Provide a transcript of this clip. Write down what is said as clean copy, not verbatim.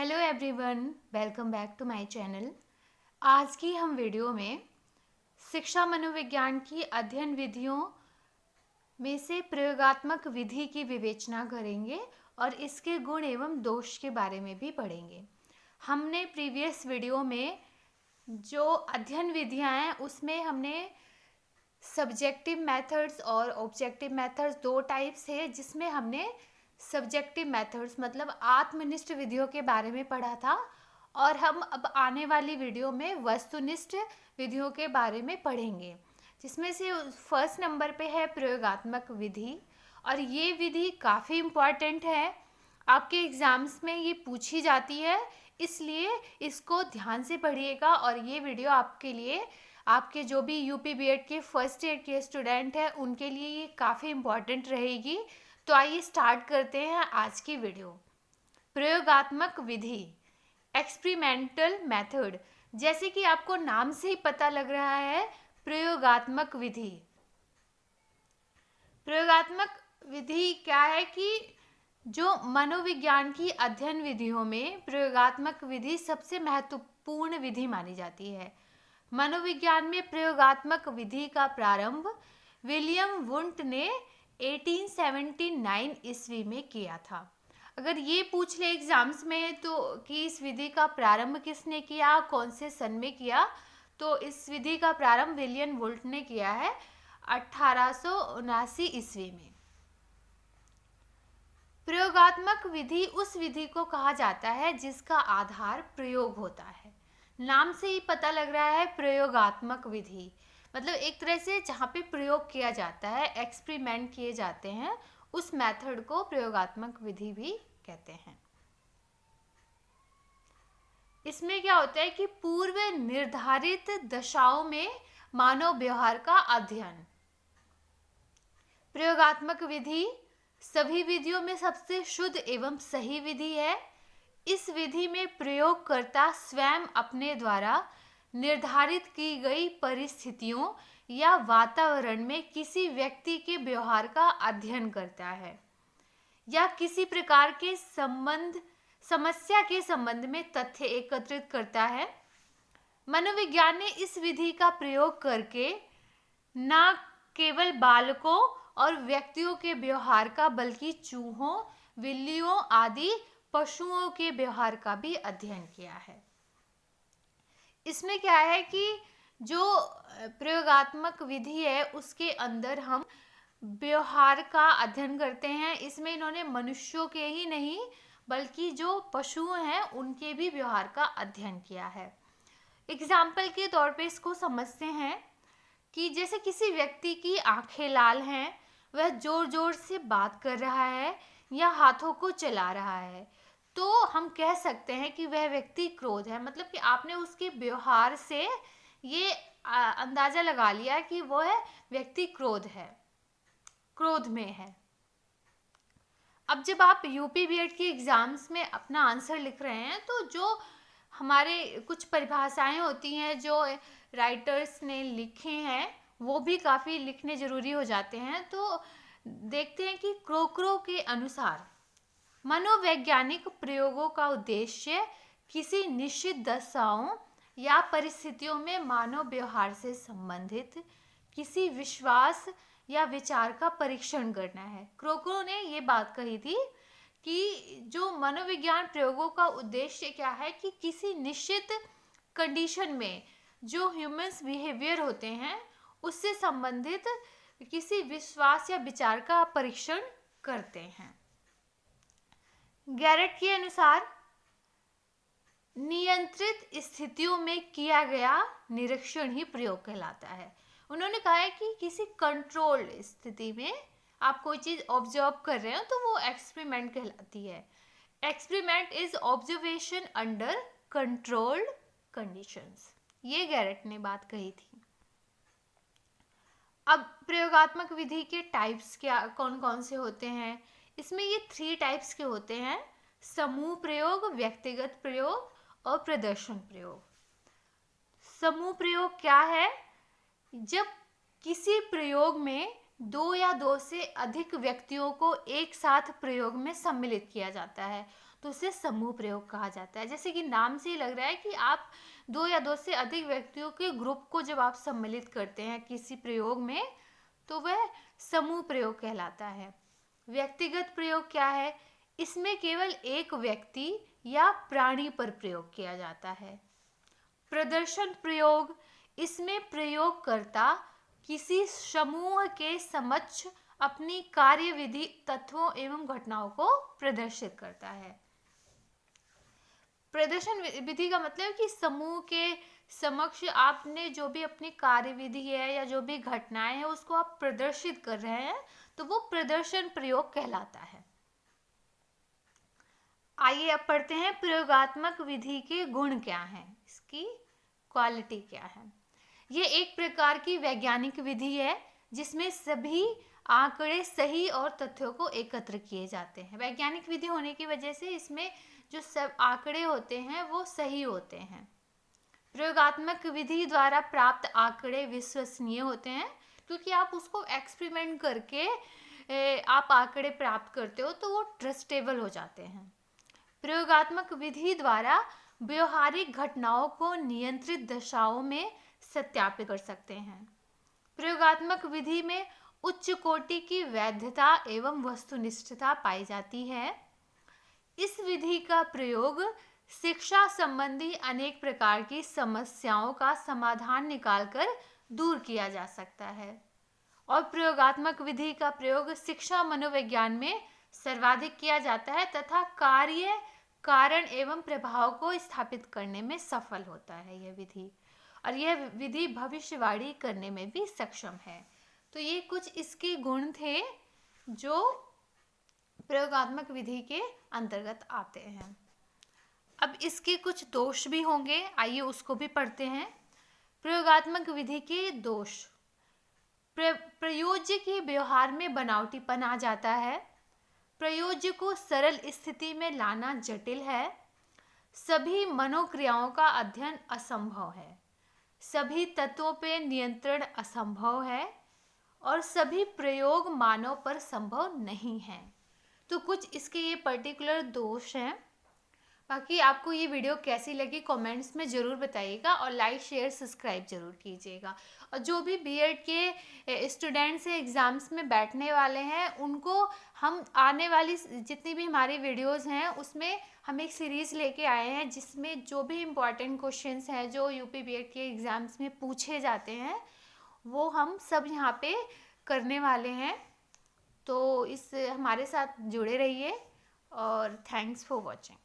Hello everyone, welcome back to my channel. आज की हम वीडियो में शिक्षा मनोविज्ञान की अध्ययन विधियों में से प्रयोगात्मक विधि की विवेचना करेंगे और इसके गुण एवं दोष के बारे में भी पढ़ेंगे। हमने प्रीवियस वीडियो में जो अध्ययन विधियां हैं उसमें हमने सब्जेक्टिव मेथड्स और ऑब्जेक्टिव मेथड्स दो टाइप्स है, जिसमें हमने सब्जेक्टिव मेथड्स मतलब आत्मनिष्ठ विधियों के बारे में पढ़ा था और हम अब आने वाली वीडियो में वस्तुनिष्ठ विधियों के बारे में पढ़ेंगे, जिसमें से फर्स्ट नंबर पे है प्रयोगात्मक विधि। और ये विधि काफ़ी इम्पॉर्टेंट है, आपके एग्ज़ाम्स में ये पूछी जाती है, इसलिए इसको ध्यान से पढ़िएगा। और ये वीडियो आपके लिए, आपके जो भी यूपी बीएड के फर्स्ट ईयर के स्टूडेंट हैं उनके लिए ये काफ़ी इम्पॉर्टेंट रहेगी। तो आइए स्टार्ट करते हैं आज की वीडियो। प्रयोगात्मक विधि, एक्सपेरिमेंटल मेथड, जैसे कि आपको नाम से ही पता लग रहा है प्रयोगात्मक विधि। प्रयोगात्मक विधि क्या है कि जो मनोविज्ञान की अध्ययन विधियों में प्रयोगात्मक विधि सबसे महत्वपूर्ण विधि मानी जाती है। मनोविज्ञान में प्रयोगात्मक विधि का प्रारंभ विलियम वुंट ने 1879 ईस्वी में किया था। अगर ये पूछ ले एग्जाम्स में तो कि इस विधि का प्रारंभ किसने किया, कौन से सन में किया, तो इस विधि का प्रारंभ विलियम वुंट ने किया है 1879 ईस्वी में। प्रयोगात्मक विधि उस विधि को कहा जाता है जिसका आधार प्रयोग होता है। नाम से ही पता लग रहा है प्रयोगात्मक विधि मतलब एक तरह से जहाँ पे प्रयोग किया जाता है, एक्सपेरिमेंट किए जाते हैं, उस मेथड को प्रयोगात्मक विधि भी कहते हैं। इसमें क्या होता है कि पूर्व निर्धारित दशाओं में मानव व्यवहार का अध्ययन। प्रयोगात्मक विधि सभी विधियों में सबसे शुद्ध एवं सही विधि है। इस विधि में प्रयोगकर्ता स्वयं अपने द्वारा निर्धारित की गई परिस्थितियों या वातावरण में किसी व्यक्ति के व्यवहार का अध्ययन करता है या किसी प्रकार के समस्या के संबंध में तथ्य एकत्रित करता है। मनोविज्ञान ने इस विधि का प्रयोग करके न केवल बालकों और व्यक्तियों के व्यवहार का बल्कि चूहों, बिल्लियों आदि पशुओं के व्यवहार का भी अध्ययन किया है। इसमें क्या है कि जो प्रयोगात्मक विधि है उसके अंदर हम व्यवहार का अध्ययन करते हैं। इसमें इन्होंने मनुष्यों के ही नहीं बल्कि जो पशु हैं उनके भी व्यवहार का अध्ययन किया है। एग्जाम्पल के तौर पे इसको समझते हैं कि जैसे किसी व्यक्ति की आंखें लाल हैं, वह जोर जोर से बात कर रहा है या हाथों को चला रहा है, तो हम कह सकते हैं कि वह व्यक्ति क्रोध है। मतलब कि आपने उसके व्यवहार से ये अंदाजा लगा लिया कि वह व्यक्ति क्रोध में है। अब जब आप यूपी बीएड के एग्जाम्स में अपना आंसर लिख रहे हैं तो जो हमारे कुछ परिभाषाएं होती हैं जो राइटर्स ने लिखे हैं वो भी काफ़ी लिखने ज़रूरी हो जाते हैं। तो देखते हैं कि क्रोकरो के अनुसार मनोवैज्ञानिक प्रयोगों का उद्देश्य किसी निश्चित दशाओं या परिस्थितियों में मानव व्यवहार से संबंधित किसी विश्वास या विचार का परीक्षण करना है। क्रोकरो ने ये बात कही थी कि जो मनोविज्ञान प्रयोगों का उद्देश्य क्या है कि किसी निश्चित कंडीशन में जो ह्यूमंस बिहेवियर होते हैं उससे संबंधित किसी विश्वास या विचार का परीक्षण करते हैं। गैरेट के अनुसार नियंत्रित स्थितियों में किया गया निरीक्षण ही प्रयोग कहलाता है। उन्होंने कहा है कि किसी कंट्रोल्ड स्थिति में आप कोई चीज़ ऑब्जर्व कर रहे हो तो वो एक्सपेरिमेंट कहलाती है। Experiment is observation under controlled conditions, ये गैरेट ने बात कही थी। अब प्रयोगात्मक विधि के टाइप्स क्या कौन कौन से होते हैं, इसमें ये 3 टाइप्स के होते हैं: समूह प्रयोग, व्यक्तिगत प्रयोग और प्रदर्शन प्रयोग। समूह प्रयोग क्या है? जब किसी प्रयोग में 2 या 2 से अधिक व्यक्तियों को एक साथ प्रयोग में सम्मिलित किया जाता है तो उसे समूह प्रयोग कहा जाता है। जैसे कि नाम से ही लग रहा है कि आप 2 या 2 से अधिक व्यक्तियों के ग्रुप को जब आप सम्मिलित करते हैं किसी प्रयोग में, तो वह समूह प्रयोग कहलाता है। व्यक्तिगत प्रयोग क्या है? इसमें केवल एक व्यक्ति या प्राणी पर प्रयोग किया जाता है। प्रदर्शन प्रयोग, इसमें प्रयोगकर्ता किसी समूह के समक्ष अपनी कार्यविधि, तत्वों एवं घटनाओं को प्रदर्शित करता है। प्रदर्शन विधि का मतलब है कि समूह के समक्ष आपने जो भी अपनी कार्यविधि है या जो भी घटनाएं हैं उसको आप प्रदर्शित कर रहे हैं, तो वो प्रदर्शन प्रयोग कहलाता है। आइए अब पढ़ते हैं प्रयोगात्मक विधि के गुण क्या हैं, इसकी क्वालिटी क्या है। ये एक प्रकार की वैज्ञानिक विधि है जिसमें सभी आंकड़े सही और तथ्यों को एकत्र किए जाते हैं। वैज्ञानिक विधि होने की वजह से इसमें जो सब आंकड़े होते हैं वो सही होते हैं। प्रयोगात्मक विधि द्वारा प्राप्त आंकड़े विश्वसनीय होते हैं, क्योंकि आप उसको एक्सपेरिमेंट करके आप आंकड़े प्राप्त करते हो तो वो ट्रस्टेबल हो जाते हैं। प्रयोगात्मक विधि द्वारा व्यवहारिक घटनाओं को नियंत्रित दशाओं में सत्यापित कर सकते हैं। प्रयोगात्मक विधि में उच्च कोटि की वैधता एवं वस्तुनिष्ठता पाई जाती है। इस विधि का प्रयोग शिक्षा संबंधी अनेक प्रकार की समस्याओं का समाधान निकालकर दूर किया जा सकता है। और प्रयोगात्मक विधि का प्रयोग शिक्षा मनोविज्ञान में सर्वाधिक किया जाता है तथा कार्य, कारण एवं प्रभाव को स्थापित करने में सफल होता है यह विधि, और यह विधि भविष्यवाणी करने में भी सक्षम है। तो ये कुछ इसके गुण थे जो प्रयोगात्मक विधि के अंतर्गत आते हैं। अब इसके कुछ दोष भी होंगे, आइए उसको भी पढ़ते हैं। प्रयोगात्मक विधि के दोष। प्रयोज्य के व्यवहार में बनावटीपन आ जाता है। प्रयोज्य को सरल स्थिति में लाना जटिल है। सभी मनोक्रियाओं का अध्ययन असंभव है। सभी तत्वों पर नियंत्रण असंभव है और सभी प्रयोग मानव पर संभव नहीं है। तो कुछ इसके ये पर्टिकुलर दोष हैं। बाकी आपको ये वीडियो कैसी लगी कमेंट्स में ज़रूर बताइएगा और लाइक शेयर सब्सक्राइब जरूर कीजिएगा। और जो भी बीएड के स्टूडेंट्स हैं एग्ज़ाम्स में बैठने वाले हैं, उनको हम आने वाली जितनी भी हमारी वीडियोस हैं उसमें हम एक सीरीज़ लेके आए हैं जिसमें जो भी इम्पॉर्टेंट क्वेश्चंस हैं जो यूपी बीएड के एग्ज़ाम्स में पूछे जाते हैं वो हम सब यहाँ पे करने वाले हैं। तो इस हमारे साथ जुड़े रहिए और थैंक्स फॉर वॉचिंग।